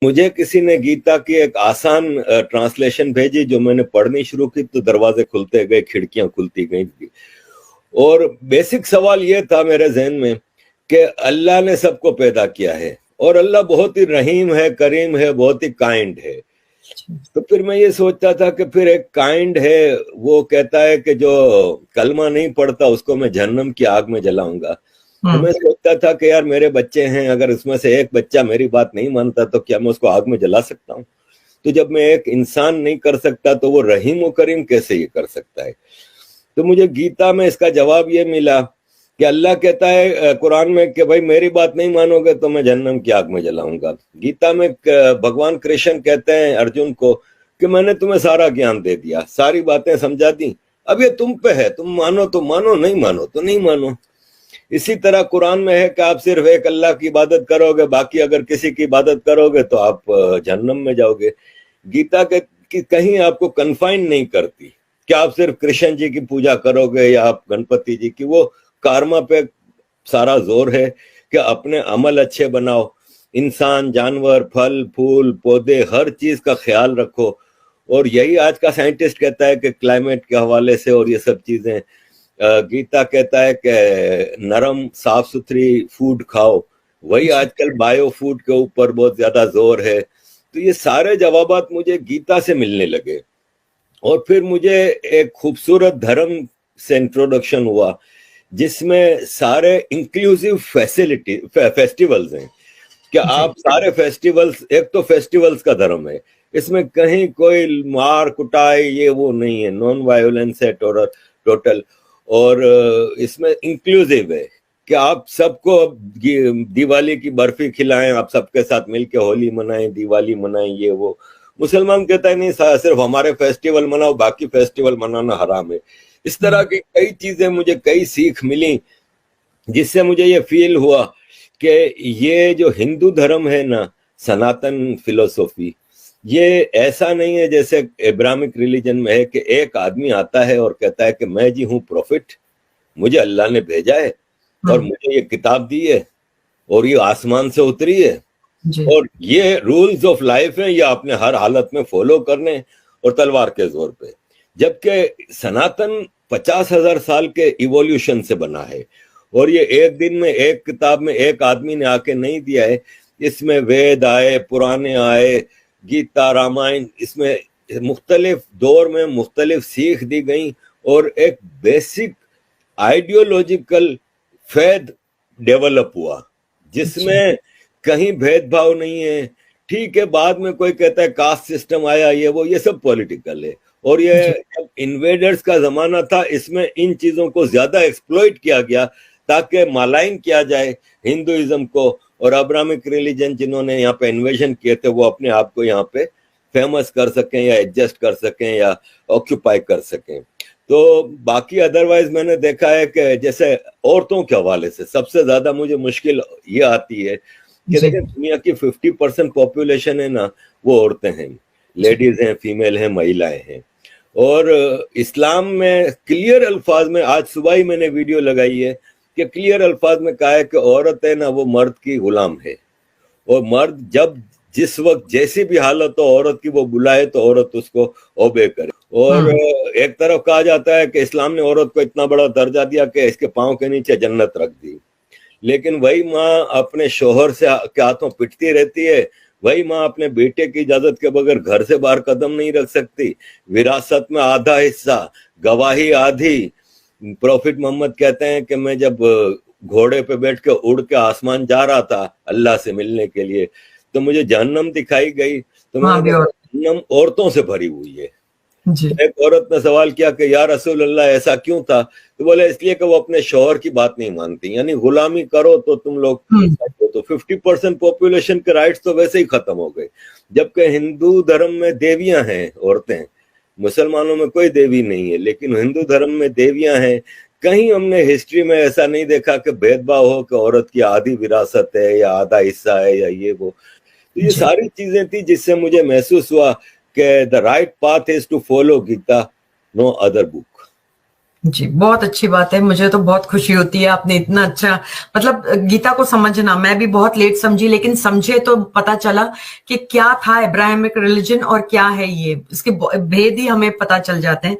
مجھے کسی نے گیتا کی ایک آسان ٹرانسلیشن بھیجی، جو میں نے پڑھنی شروع کی تو دروازے کھلتے گئے، کھڑکیاں کھلتی گئیں، اور بیسک سوال یہ تھا میرے ذہن میں کہ اللہ نے سب کو پیدا کیا ہے، اور اللہ بہت ہی رحیم ہے، کریم ہے، بہت ہی کائنڈ ہے. تو پھر میں یہ سوچتا تھا کہ پھر ایک کائنڈ ہے، وہ کہتا ہے کہ جو کلمہ نہیں پڑھتا اس کو میں جہنم کی آگ میں جلاؤں گا. تو میں سوچتا تھا کہ یار میرے بچے ہیں، اگر اس میں سے ایک بچہ میری بات نہیں مانتا تو کیا میں اس کو آگ میں جلا سکتا ہوں؟ تو جب میں ایک انسان نہیں کر سکتا تو وہ رحیم و کریم کیسے یہ کر سکتا ہے؟ تو مجھے گیتا میں اس کا جواب یہ ملا کہ اللہ کہتا ہے قرآن میں کہ بھائی میری بات نہیں مانو گے تو میں جہنم کی آگ میں جلاؤں گا. گیتا میں بھگوان کرشن کہتے ہیں ارجن کو کہ میں نے تمہیں سارا گیان دے دیا، ساری باتیں سمجھا دی، اب یہ تم پہ ہے، تم مانو تو مانو، نہیں مانو تو نہیں مانو. اسی طرح قرآن میں ہے کہ آپ صرف ایک اللہ کی عبادت کرو گے، باقی اگر کسی کی عبادت کرو گے تو آپ جہنم میں جاؤ گے. گیتا کہ کہیں آپ کو کنفائن نہیں کرتی کہ آپ صرف کرشن جی کی پوجا کرو گے یا آپ گنپتی جی کی. وہ کارما پہ سارا زور ہے کہ اپنے عمل اچھے بناؤ، انسان، جانور، پھل پھول پودے، ہر چیز کا خیال رکھو. اور یہی آج کا سائنٹسٹ کہتا ہے کہ کلائمیٹ کے حوالے سے اور یہ سب چیزیں. گیتا کہتا ہے کہ نرم صاف ستھری فوڈ کھاؤ، وہی آج کل بایو فوڈ کے اوپر بہت زیادہ زور ہے. تو یہ سارے جوابات مجھے گیتا سے ملنے لگے، اور پھر مجھے ایک خوبصورت دھرم سے انٹروڈکشن ہوا جس میں سارے انکلوسیو فیسٹیولز ہیں کہ آپ سارے فیسٹیولز، ایک تو فیسٹیولز کا دھرم ہے، اس میں کہیں کوئی مار کٹائی یہ وہ نہیں ہے، نان وائلنس ہے ٹوٹل. اور اس میں انکلوسیو ہے کہ آپ سب کو دیوالی کی برفی کھلائیں، آپ سب کے ساتھ مل کے ہولی منائیں، دیوالی منائیں، یہ وہ. مسلمان کہتا ہے نہیں، صرف ہمارے فیسٹیول مناؤ، باقی فیسٹیول منانا حرام ہے. اس طرح کی کئی چیزیں مجھے کئی سیکھ ملی، جس سے مجھے یہ فیل ہوا کہ یہ جو ہندو دھرم ہے نا، سناتن فلسفی، یہ ایسا نہیں ہے جیسے ابراہمک ریلیجن میں ہے کہ ایک آدمی آتا ہے اور کہتا ہے کہ میں جی ہوں پروفٹ، مجھے اللہ نے بھیجا ہے اور مجھے یہ کتاب دی ہے اور یہ آسمان سے اتری ہے اور یہ رولز آف لائف ہیں، یہ آپ نے ہر حالت میں فالو کرنے اور تلوار کے زور پہ. جبکہ سناتن 50,000 سال کے ایولیوشن سے بنا ہے، اور یہ ایک دن میں ایک کتاب میں ایک آدمی نے آ کے نہیں دیا ہے. اس میں وید آئے، پرانے آئے، گیتا، رامائن، اس میں مختلف دور میں مختلف سیکھ دی گئیں، اور ایک بیسک آئیڈیولوجیکل فیض ڈیولپ ہوا جس میں کہیں بھید بھاؤ نہیں ہے. ٹھیک ہے، بعد میں کوئی کہتا ہے کاسٹ سسٹم آیا، یہ سب پولیٹیکل ہے. اور یہ جب انویڈرز کا زمانہ تھا، اس میں ان چیزوں کو زیادہ ایکسپلوئٹ کیا گیا تاکہ مالائن کیا جائے ہندوازم کو، اور ابراہمک ریلیجن جنہوں نے یہاں پہ انویژن کیے تھے وہ اپنے آپ کو یہاں پہ فیمس کر سکیں یا ایڈجسٹ کر سکیں یا آکوپائی کر سکیں. تو باقی ادروائز میں نے دیکھا ہے کہ جیسے عورتوں کے حوالے سے سب سے زیادہ مجھے مشکل یہ آتی ہے کہ دیکھیں دنیا کی 50% پاپولیشن ہے نا، وہ عورتیں ہیں، لیڈیز ہیں، فیمیل ہیں، مہیلائیں ہیں. اور اسلام میں کلیئر الفاظ میں، آج صبح ہی میں نے ویڈیو لگائی ہے کہ کلیئر الفاظ میں کہا ہے کہ عورت ہے نا وہ مرد کی غلام ہے، اور مرد جب جس وقت جیسی بھی حالت ہو عورت کی وہ بلائے تو عورت اس کو اوبے کرے. اور ایک طرف کہا جاتا ہے کہ اسلام نے عورت کو اتنا بڑا درجہ دیا کہ اس کے پاؤں کے نیچے جنت رکھ دی، لیکن وہی ماں اپنے شوہر سے کے ہاتھوں پٹتی رہتی ہے، وہی ماں اپنے بیٹے کی اجازت کے بغیر گھر سے باہر قدم نہیں رکھ سکتی. وراثت میں آدھا حصہ، گواہی آدھی. پروفٹ محمد کہتے ہیں کہ میں جب گھوڑے پہ بیٹھ کے اڑ کے آسمان جا رہا تھا اللہ سے ملنے کے لیے تو مجھے جہنم دکھائی گئی، تو میں نے کہا جہنم عورتوں سے بھری ہوئی ہے. ایک عورت نے سوال کیا کہ یا رسول اللہ ایسا کیوں تھا؟ تو بولے اس لیے کہ وہ اپنے شوہر کی بات نہیں مانتی، یعنی غلامی کرو تو تم لوگ تو 50% پاپولیشن کے رائٹس تو ویسے ہی ختم ہو گئے. جبکہ ہندو دھرم میں دیویاں ہیں عورتیں، مسلمانوں میں کوئی دیوی نہیں ہے، لیکن ہندو دھرم میں دیویاں ہیں. کہیں ہم نے ہسٹری میں ایسا نہیں دیکھا کہ بھید بھاؤ ہو کہ عورت کی آدھی وراثت ہے یا آدھا حصہ ہے یا یہ وہ. تو یہ ساری چیزیں تھی جس سے مجھے محسوس ہوا کہ the right path is to follow Gita, no other book. جی بہت اچھی بات ہے، مجھے تو بہت خوشی ہوتی ہے آپ نے اتنا اچھا مطلب گیتا کو سمجھنا، میں بھی بہت لیٹ سمجھی لیکن سمجھے تو پتا چلا کہ کیا تھا ابراہمک ریلیجن اور کیا ہے یہ، اس کے بھید ہی ہمیں پتا چل جاتے ہیں.